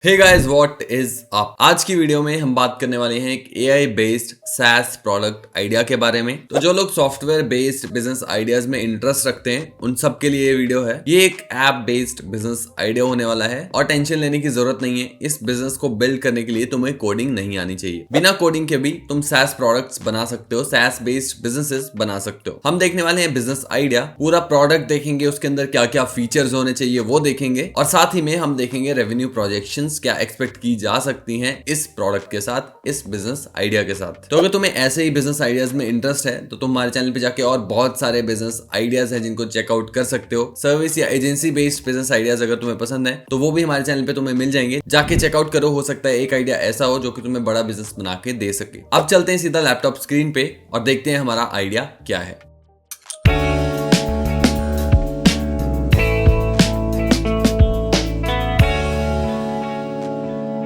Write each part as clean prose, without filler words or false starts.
Hey guys what is up. आज की video में हम बात करने वाले हैं एक AI based SaaS product idea के बारे में। तो जो लोग सॉफ्टवेयर बेस्ड बिजनेस आइडियाज में इंटरेस्ट रखते हैं उन सब के लिए ये वीडियो है। ये एक ऐप बेस्ड बिजनेस आइडिया होने वाला है और टेंशन लेने की जरूरत नहीं है। इस बिजनेस को बिल्ड करने के लिए तुम्हें कोडिंग नहीं आनी चाहिए। बिना कोडिंग के भी तुम SaaS प्रोडक्ट्स बना सकते हो, SaaS बेस्ड बिजनेसेस बना सकते हो। हम देखने वाले हैं बिजनेस आइडिया, पूरा प्रोडक्ट देखेंगे, उसके अंदर क्या क्या फीचर्स होने चाहिए वो देखेंगे और साथ ही में हम देखेंगे रेवेन्यू प्रोजेक्शन क्या एक्सपेक्ट की जा सकती हैं इस प्रोडक्ट के साथ, इस बिजनेस आइडिया के साथ। तो अगर तुम्हें ऐसे ही बिजनेस आइडियाज में इंटरेस्ट है तो तुम हमारे चैनल पे जाके और बहुत सारे बिजनेस आइडियाज हैं जिनको चेकआउट कर सकते हो। सर्विस या एजेंसी बेस्ड बिजनेस आइडियाज अगर तुम्हें पसंद है तो वो भी हमारे चैनल पे तुम्हें मिल जाएंगे, जाके चेकआउट करो। हो सकता है एक आइडिया ऐसा हो जो कि तुम्हें बड़ा बिजनेस बना के दे सके। अब चलते हैं सीधा लैपटॉप स्क्रीन पे और देखते हैं हमारा आइडिया क्या है।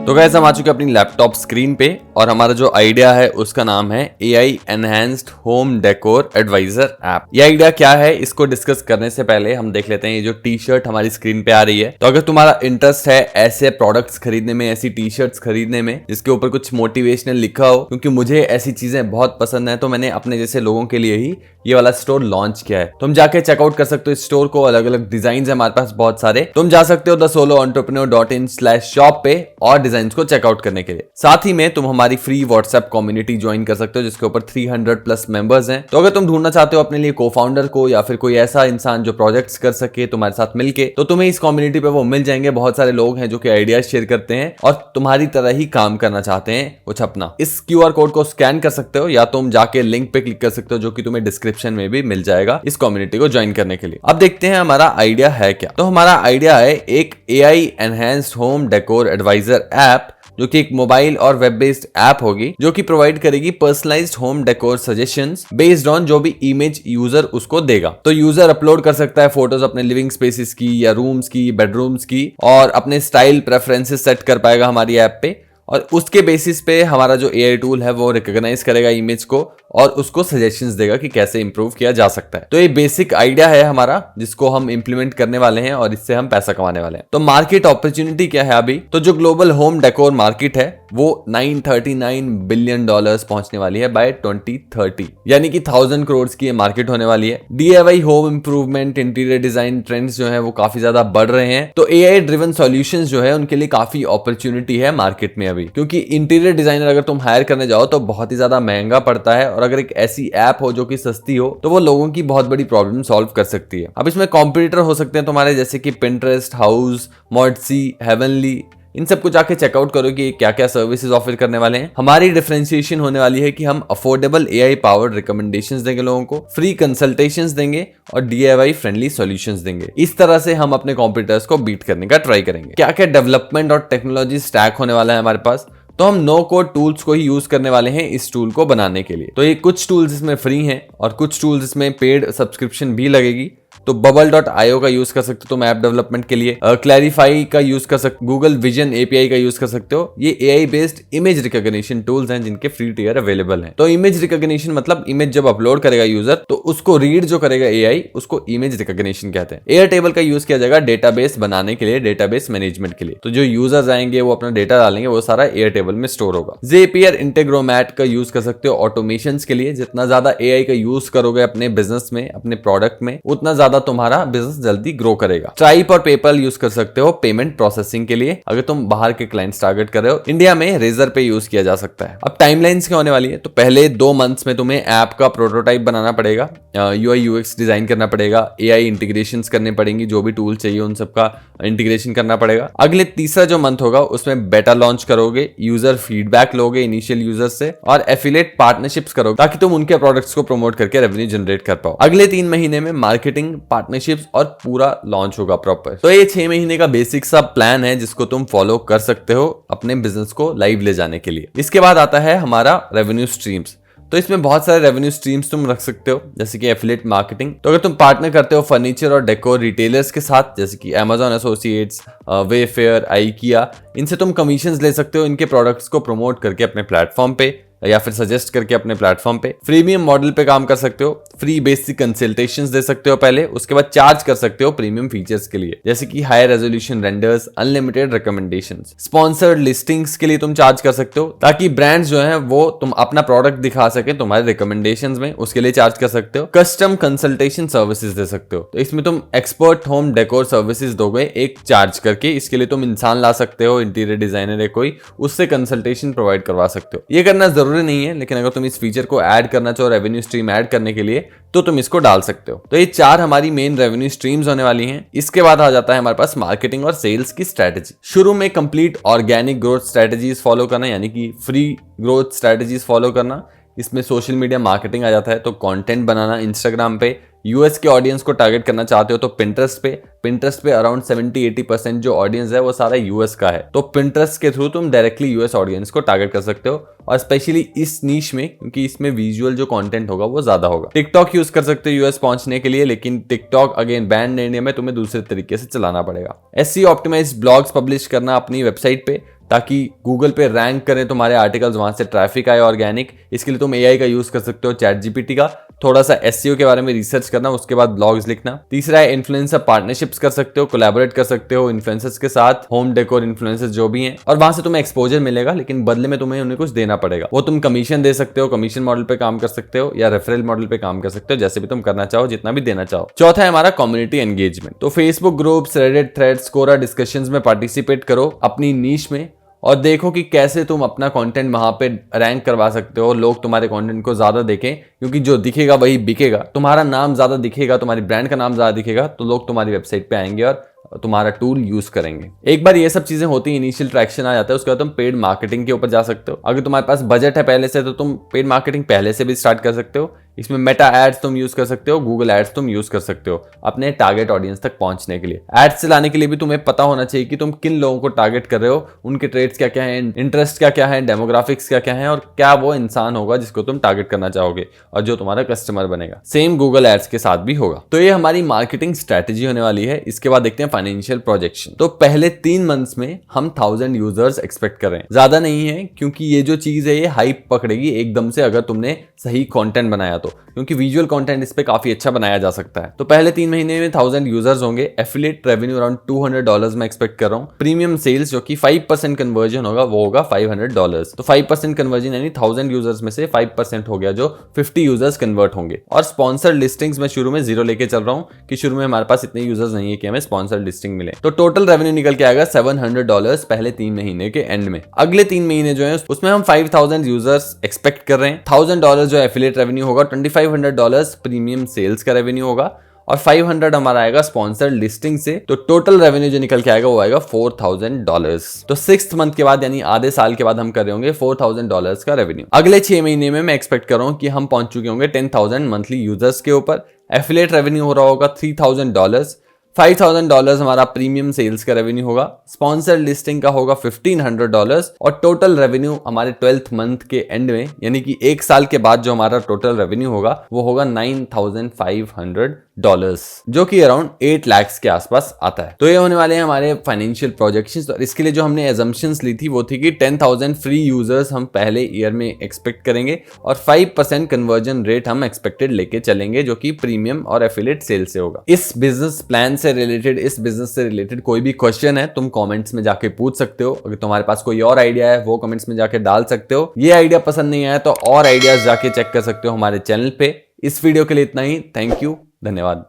तो गाइस हम आ चुके हैं अपनी लैपटॉप स्क्रीन पे और हमारा जो आइडिया है उसका नाम है AI enhanced home decor advisor app. ये आइडिया क्या है इसको डिस्कस करने से पहले हम देख लेते हैं ये जो टी शर्ट हमारी स्क्रीन पे आ रही है। तो अगर तुम्हारा इंटरेस्ट है ऐसे प्रोडक्ट्स खरीदने में, ऐसी टी शर्ट्स खरीदने में जिसके ऊपर कुछ मोटिवेशनल लिखा हो, क्योंकि मुझे ऐसी चीजें बहुत पसंद है तो मैंने अपने जैसे लोगों के लिए ही ये वाला स्टोर लॉन्च किया है। तुम जाके चेकआउट कर सकते हो इस स्टोर को। अलग अलग डिजाइन है हमारे पास बहुत सारे। तुम जा सकते हो thesoloentrepreneur.in/shop पे और डिजाइन्स को चेकआउट करने के लिए। साथ ही में तुम हमारी फ्री व्हाट्सएप कम्युनिटी ज्वाइन कर सकते हो जिसके ऊपर 300+ मेंबर्स हैं। तो अगर तुम ढूंढना चाहते हो अपने लिए को-फाउंडर को या फिर कोई ऐसा इंसान जो प्रोजेक्ट्स कर सके तुम्हारे साथ मिलके, तो तुम्हें इस कम्युनिटी पे वो मिल जाएंगे। बहुत सारे लोग हैं जो कि आइडियाज शेयर करते हैं और तुम्हारी तरह ही काम करना चाहते हैं कुछ अपना। इस QR कोड को स्कैन कर सकते हो या तुम जाके लिंक पे क्लिक कर सकते हो जो कि तुम्हें डिस्क्रिप्शन में भी मिल जाएगा इस कम्युनिटी को ज्वाइन करने के लिए। अब देखते हैं हमारा आइडिया है क्या। तो हमारा आइडिया है एक AI enhanced home decor advisor app, जो कि एक मोबाइल और वेब बेस्ड ऐप होगी जो कि प्रोवाइड करेगी personalised home decor suggestions based on जो भी इमेज यूजर उसको देगा। तो यूजर अपलोड कर सकता है फोटोज अपने लिविंग स्पेसेस की या रूम्स की, बेडरूम्स की, और अपने स्टाइल प्रेफरेंसेस सेट कर पाएगा हमारी ऐप पे और उसके बेसिस पे हमारा जो AI टूल है वो रिकॉग्नाइज करेगा इमेज को और उसको सजेशंस देगा कि कैसे इंप्रूव किया जा सकता है। तो ये बेसिक आइडिया है हमारा जिसको हम इंप्लीमेंट करने वाले हैं और इससे हम पैसा कमाने वाले हैं। तो मार्केट अपॉर्चुनिटी क्या है अभी? तो जो ग्लोबल होम डेकोर मार्केट है वो $939 बिलियन पहुंचने वाली है बाय 2030, यानी कि 1000 करोड़ की ये मार्केट होने वाली है। DIY home improvement, interior design trends जो है वो काफी ज्यादा बढ़ रहे हैं। तो AI ड्रिवन सॉल्यूशंस जो है उनके लिए काफी अपॉर्चुनिटी है मार्केट में अभी, क्योंकि इंटीरियर डिजाइनर अगर तुम हायर करने जाओ तो बहुत ही ज्यादा महंगा पड़ता है और अगर एक ऐसी ऐप हो जो कि सस्ती हो तो वो लोगों की बहुत बड़ी प्रॉब्लम सॉल्व कर सकती है। अब इसमें कॉम्पिटिटर हो सकते हैं तुम्हारे जैसे कि Pinterest, हाउस, मॉडसी, हेवनली। इन सबको जाके चेकआउट करो कि क्या क्या सर्विसेज ऑफर करने वाले हैं। हमारी डिफरेंशिएशन होने वाली है कि हम अफोर्डेबल AI पावर्ड रिकमेंडेशंस देंगे लोगों को, फ्री कंसल्टेशंस देंगे और DIY फ्रेंडली सॉल्यूशंस देंगे। इस तरह से हम अपने कॉम्पिटिटर्स को बीट करने का ट्राई करेंगे। क्या क्या डेवलपमेंट और टेक्नोलॉजी स्टैक होने वाला है हमारे पास? तो हम नो कोड टूल्स को ही यूज करने वाले हैं इस टूल को बनाने के लिए। तो ये कुछ टूल्स इसमें फ्री हैं और कुछ टूल्स इसमें पेड सब्सक्रिप्शन भी लगेगी। तो bubble.io का यूज कर सकते हो तुम ऐप डेवलपमेंट के लिए, क्लैरिफाई का यूज कर सकते हो, गूगल विजन API का यूज कर सकते हो। ये AI based image recognition tools हैं जिनके फ्री टियर अवेलेबल हैं। तो इमेज रिकॉग्निशन मतलब इमेज जब अपलोड करेगा यूजर तो उसको रीड जो करेगा AI उसको इमेज रिकॉग्निशन कहते हैं। एयरटेबल का यूज किया जाएगा डेटाबेस बनाने के लिए, डेटाबेस मैनेजमेंट के लिए। तो जो यूजर्स आएंगे वो अपना डेटा डालेंगे, वो सारा एयरटेबल में स्टोर होगा। Zapier इंटेग्रोमैट का यूज कर सकते हो ऑटोमेशंस के लिए। जितना ज्यादा AI का यूज करोगे अपने बिजनेस में, अपने प्रोडक्ट में, उतना ज्यादा तुम्हारा बिजनेस जल्दी ग्रो करेगा। Stripe और PayPal यूज कर सकते हो पेमेंट प्रोसेसिंग के लिए अगर तुम बाहर के क्लाइंट्स टारगेट कर रहे हो। इंडिया में Razor पे यूज किया जा सकता है। अब टाइमलाइंस क्या होने वाली है? तो पहले 2 मंथ्स में तुम्हें ऐप का प्रोटोटाइप बनाना पड़ेगा, UI UX डिजाइन करना पड़ेगा, AI इंटीग्रेशंस करने पड़ेंगी, जो भी टूल चाहिए उन सबका इंटीग्रेशन करना पड़ेगा। अगले तीसरा जो मंथ होगा उसमें बेटा लॉन्च करोगे, यूजर फीडबैक लोगे इनिशियल यूजर से और एफिलिएट पार्टनरशिप्स करोगे ताकि तुम उनके प्रोडक्ट्स को प्रमोट करके रेवेन्यू जनरेट कर पाओ। अगले 3 महीने में मार्केटिंग, पार्टनरशिप्स और पूरा लॉन्च होगा प्रॉपर। तो ये 6 महीने का बेसिक सा प्लान है जिसको तुम फॉलो कर सकते हो अपने बिजनेस को लाइव ले जाने के लिए। इसके बाद आता है हमारा रेवेन्यू स्ट्रीम्स। तो इसमें बहुत सारे रेवेन्यू स्ट्रीम्स तुम रख सकते हो जैसे कि एफिलिएट मार्केटिंग। तो अगर तुम पार्टनर करते हो फर्नीचर और डेकोर रिटेलर्स के साथ जैसे कि Amazon एसोसिएट्स, वेफेयर, IKEA, इनसे तुम कमीशंस ले सकते हो इनके प्रोडक्ट्स को प्रमोट करके अपने प्लेटफॉर्म पे या फिर सजेस्ट करके अपने प्लेटफॉर्म पे। फ्रीमियम मॉडल पे काम कर सकते हो, फ्री बेसिक कंसल्टेशंस दे सकते हो पहले, उसके बाद चार्ज कर सकते हो प्रीमियम फीचर्स के लिए, जैसे कि high resolution renders, unlimited recommendations. Sponsored listings के लिए तुम चार्ज कर सकते हो, ताकि ब्रांड्स जो है वो तुम अपना प्रोडक्ट दिखा सके तुम्हारे रिकमेंडेशंस में, उसके लिए चार्ज कर सकते हो। कस्टम कंसल्टेशन सर्विसेज दे सकते हो, तो इसमें तुम एक्सपर्ट होम डेकोर सर्विसेज दोगे एक चार्ज करके। इसके लिए तुम इंसान ला सकते हो, इंटीरियर डिजाइनर है कोई, उससे कंसल्टेशन प्रोवाइड करवा सकते हो। ये करना जरूरी नहीं है, लेकिन अगर तुम इस फीचर को ऐड करना चाहो रेवेन्यू स्ट्रीम ऐड करने के लिए, तो तुम इसको डाल सकते हो। तो ये 4 हमारी मेन रेवेन्यू स्ट्रीम्स होने वाली हैं। इसके बाद आ जाता है हमारे पास मार्केटिंग और सेल्स की स्ट्रेटजी। शुरू में complete organic growth strategies follow करना, यानी कि फ्री ग्रोथ स्ट्रेटजीज फॉलो करना। इसमें सोशल मीडिया मार्केटिंग आ जाता है, तो कंटेंट बनाना इंस्टाग्राम पे। यूएस के ऑडियंस को टारगेट करना चाहते हो तो पिंटरेस्ट पे अराउंड 70-80% जो ऑडियंस है वो सारा यूएस का है, तो पिंटरेस्ट के थ्रू तुम डायरेक्टली यूएस ऑडियंस को टारगेट कर सकते हो, और स्पेशली इस नीश में, क्योंकि इसमें विजुअल जो कंटेंट होगा वो ज्यादा होगा। टिकटॉक यूज कर सकते हो यूएस पहुंचने के लिए, लेकिन टिकटॉक अगेन बैंड इंडिया में, तुम्हें दूसरे तरीके से चलाना पड़ेगा। एसईओ ऑप्टिमाइज्ड ब्लॉग्स पब्लिश करना अपनी वेबसाइट पे, ताकि गूगल पे रैंक करें तुम्हारे आर्टिकल्स, वहां से ट्रैफिक आए ऑर्गेनिक। इसके लिए तुम एआई का यूज कर सकते हो, चैट जीपीटी का। थोड़ा सा एसईओ के बारे में रिसर्च करना, उसके बाद ब्लॉग्स लिखना। तीसरा है इन्फ्लुएंसर पार्टनरशिप्स कर सकते हो, कोलैबोरेट कर सकते हो इन्फ्लुएंसर्स के साथ, होम डेकोर इन्फ्लुएंसर्स जो भी हैं, और वहां से तुम्हें एक्सपोजर मिलेगा, लेकिन बदले में तुम्हें उन्हें कुछ देना पड़ेगा। वो तुम कमीशन दे सकते हो, कमीशन मॉडल पे काम कर सकते हो, या रेफरल मॉडल पे काम कर सकते हो, जैसे भी तुम करना चाहो, जितना भी देना चाहो। चौथा है हमारा कम्युनिटी एंगेजमेंट। तो फेसबुक ग्रुप्स, रेडिट थ्रेड्स, कोरा डिस्कशंस में पार्टिसिपेट करो अपनी नीश में, और देखो कि कैसे तुम अपना कंटेंट वहां पे रैंक करवा सकते हो, लोग तुम्हारे कंटेंट को ज्यादा देखें, क्योंकि जो दिखेगा वही बिकेगा। तुम्हारा नाम ज्यादा दिखेगा, तुम्हारी ब्रांड का नाम ज्यादा दिखेगा, तो लोग तुम्हारी वेबसाइट पे आएंगे और तुम्हारा टूल यूज करेंगे। एक बार ये सब चीजें होती है, इनिशियल ट्रैक्शन आ जाता है, उसके बाद तुम पेड मार्केटिंग के ऊपर जा सकते हो। अगर तुम्हारे पास बजट है पहले से, तो तुम पेड मार्केटिंग पहले से भी स्टार्ट कर सकते हो। इसमें मेटा एड्स तुम यूज कर सकते हो, गूगल एड्स तुम यूज कर सकते हो अपने टारगेट ऑडियंस तक पहुंचने के लिए। एड्स चलाने के लिए भी तुम्हें पता होना चाहिए कि तुम किन लोगों को टारगेट कर रहे हो, उनके ट्रेड्स क्या क्या है, इंटरेस्ट क्या क्या है, डेमोग्राफिक्स क्या क्या है, और क्या वो इंसान होगा जिसको तुम टारगेट करना चाहोगे और जो तुम्हारा कस्टमर बनेगा। सेम गूगल एड्स के साथ भी होगा। तो ये हमारी मार्केटिंग स्ट्रेटेजी होने वाली है। इसके बाद देखते हैं फाइनेंशियल प्रोजेक्शन। तो पहले 3 मंथ्स में हम 1000 यूजर्स एक्सपेक्ट कर रहे हैं, ज्यादा नहीं है, क्योंकि ये जो चीज है ये हाइप पकड़ेगी एकदम से अगर तुमने सही कंटेंट बनाया तो, क्योंकि विजुअल कंटेंट इस पे काफी अच्छा बनाया जा सकता है। तो पहले 3 महीने में 1000 यूजर्स होंगे। एफिलिएट रेवेन्यू अराउंड $200 में एक्सपेक्ट कर रहा हूं। प्रीमियम सेल्स जो कि 5% कन्वर्जन होगा, वो होगा $500। तो 5% कन्वर्जन यानी 1000 यूजर्स में से 5% हो गया, जो 50 यूजर्स कन्वर्ट होंगे। और स्पॉन्सर्ड लिस्टिंग्स में शुरू में 0 लेके चल रहा हूं कि शुरू में हमारे पास इतने यूजर्स नहीं है कि हमें स्पॉन्सर्ड लिस्टिंग मिले। तो टोटल रेवेन्यू निकल के आएगा $700 पहले 3 महीने के एंड में। अगले 3 महीने जो है उसमें हम 5000 यूजर्स एक्सपेक्ट कर रहे हैं। $1000 जो एफिलिएट रेवेन्यू होगा, $2500 प्रीमियम सेल्स का रेवेन्यू होगा, और 500 हमारा आएगा स्पॉन्सर्ड लिस्टिंग से। तो टोटल रेवेन्यू जो निकल के आएगा वो आएगा $4000। तो 6th मंथ के बाद यानी आधे साल के बाद हम कर रहे होंगे $4000 का रेवेन्यू। अगले 6 महीने में मैं एक्सपेक्ट कर रहा हूं कि हम पहुंच चुके होंगे 10,000 मंथली यूजर्स के ऊपर। एफिलिएट रेवेन्यू हो रहा होगा $3000, $5000 हमारा प्रीमियम सेल्स का रेवेन्यू होगा, स्पॉन्सर्ड लिस्टिंग का होगा $1500, और टोटल रेवेन्यू हमारे 12th मंथ के एंड में, यानी कि 1 साल के बाद जो हमारा टोटल रेवेन्यू होगा वो होगा $9500, जो कि अराउंड 8 लाख के आसपास आता है। तो ये होने वाले हैं हमारे फाइनेंशियल प्रोजेक्शंस। और इसके लिए जो हमने एजम्पशंस ली थी वो थी कि 10,000 फ्री यूजर्स हम पहले ईयर में एक्सपेक्ट करेंगे, और 5% कन्वर्जन रेट हम एक्सपेक्टेड लेके चलेंगे, जो कि प्रीमियम और एफिलिएट सेल से होगा। इस बिजनेस प्लान से रिलेटेड, इस बिजनेस से रिलेटेड कोई भी क्वेश्चन है तुम कमेंट्स में जाके पूछ सकते हो। अगर तुम्हारे पास कोई और आइडिया है वो कमेंट्स में जाके डाल सकते हो। ये आइडिया पसंद नहीं आया तो और आइडियाज जाके चेक कर सकते हो हमारे चैनल पे। इस वीडियो के लिए इतना ही। थैंक यू, धन्यवाद।